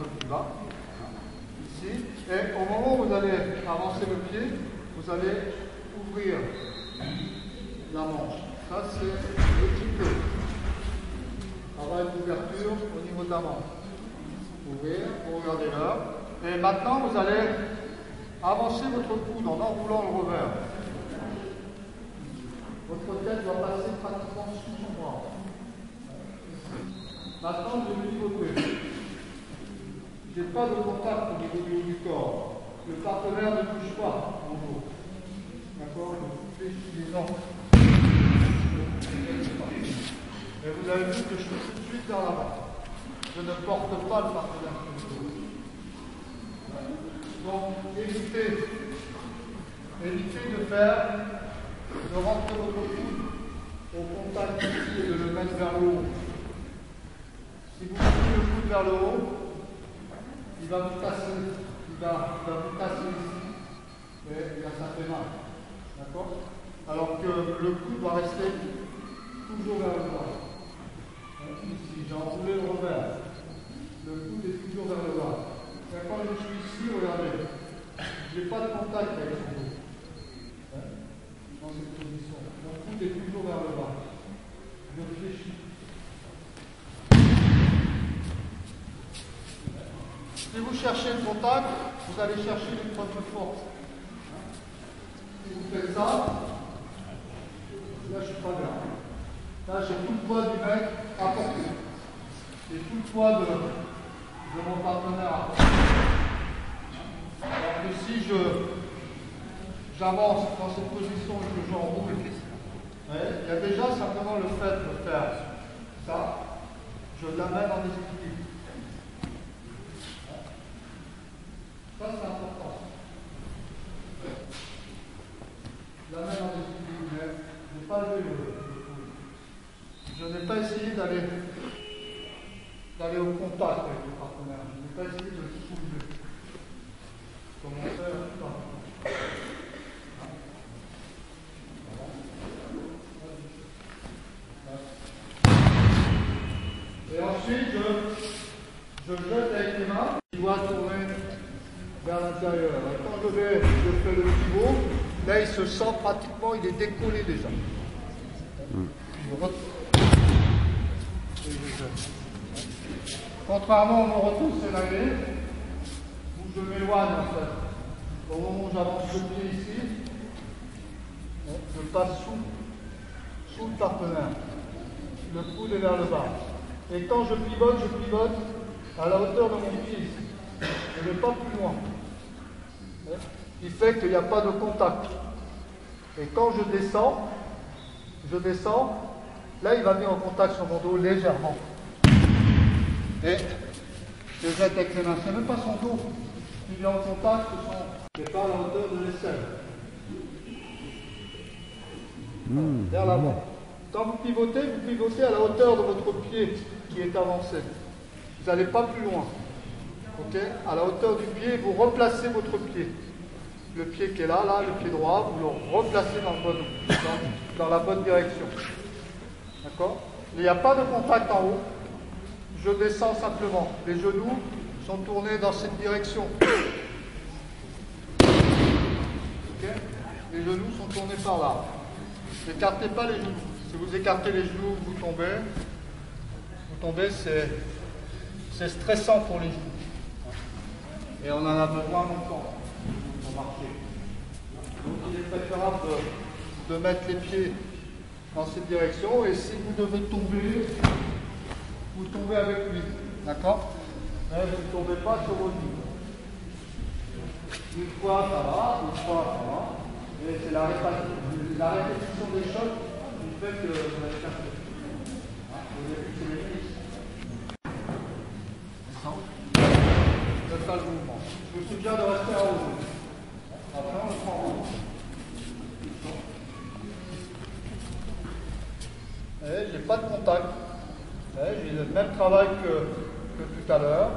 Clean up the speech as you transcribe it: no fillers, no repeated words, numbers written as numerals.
Plus bas, ici, et au moment où vous allez avancer le pied, vous allez ouvrir la manche. Ça, c'est le petit peu. Avoir une ouverture au niveau de la manche. Ouvrir, vous regardez l'heure. Et maintenant, vous allez avancer votre coude en enroulant le revers. Votre tête doit passer pratiquement sous son bras. Maintenant, je vais pivoter. Je n'ai pas de contact au niveau du haut du corps. Le partenaire ne bouge pas en haut. D'accord? Je fléchis les jambes. Et vous avez vu que je suis tout de suite vers l'avant. Je ne porte pas le partenaire sur le dos. Donc, évitez de rentrer votre coude au contact ici et de le mettre vers le haut. Si vous mettez le coude vers le haut, il va vous tasser, il va vous tasser ici, et ça fait mal. D'accord? Alors que le coude va rester toujours vers le bas. Ici, j'ai enroulé le revers. Le coude est toujours vers le bas. Et quand je suis ici, regardez, je n'ai pas de contact avec son dos. Dans cette position. Mon coude est toujours vers le bas. Je fléchis. Si vous cherchez le contact, vous allez chercher une preuve de force. Si vous faites ça, là je suis pas bien. Là j'ai tout le poids du mec à porter. J'ai tout le poids de mon partenaire à porter. Alors que si j'avance dans cette position et que j'enroule, il y a déjà simplement le fait de faire ça, je l'amène en déséquilibre. Ça, c'est important. La main en déséquilibre, mais je n'ai pas levé le coude. Je n'ai pas essayé d'aller au contact avec le partenaire. Je n'ai pas essayé de le soulever. Comment faire ça? Et ensuite, je jette avec les mains. Il doit tourner vers l'intérieur. Quand je fais le pivot, là il se sent pratiquement, il est décollé déjà. Contrairement à mon retour scénario, où je m'éloigne en fait. Au moment où j'avance le pied ici, je passe sous le partenaire. Le coude est vers le bas. Et quand je pivote à la hauteur de mon pied ici. Je ne vais pas plus loin. Il fait qu'il n'y a pas de contact. Et quand je descends, là il va venir en contact sur mon dos légèrement. Et je jette avec les mains. Ce n'est même pas son dos qui vient en contact, c'est pas à la hauteur de l'aisselle. Vers l'avant. Quand vous pivotez à la hauteur de votre pied qui est avancé. Vous n'allez pas plus loin. Okay. À la hauteur du pied, vous replacez votre pied. Le pied qui est là, le pied droit, vous le replacez dans la bonne direction. D'accord? Il n'y a pas de contact en haut. Je descends simplement. Les genoux sont tournés dans cette direction. Okay. Les genoux sont tournés par là. N'écartez pas les genoux. Si vous écartez les genoux, vous tombez, c'est stressant pour les genoux. Et on en a besoin longtemps pour marcher. Donc il est préférable de mettre les pieds dans cette direction. Et si vous devez tomber, vous tombez avec lui. D'accord? Mais vous ne tombez pas sur vos genoux. Une fois ça va, une fois ça va. Et c'est la répétition des chocs qui fait que vous allez faire ça. Au début, c'est les cuisses. C'est ça le mouvement. Je vous suggère de rester en haut. Après, on le prend en haut. J'ai pas de contact. J'ai le même travail que tout à l'heure.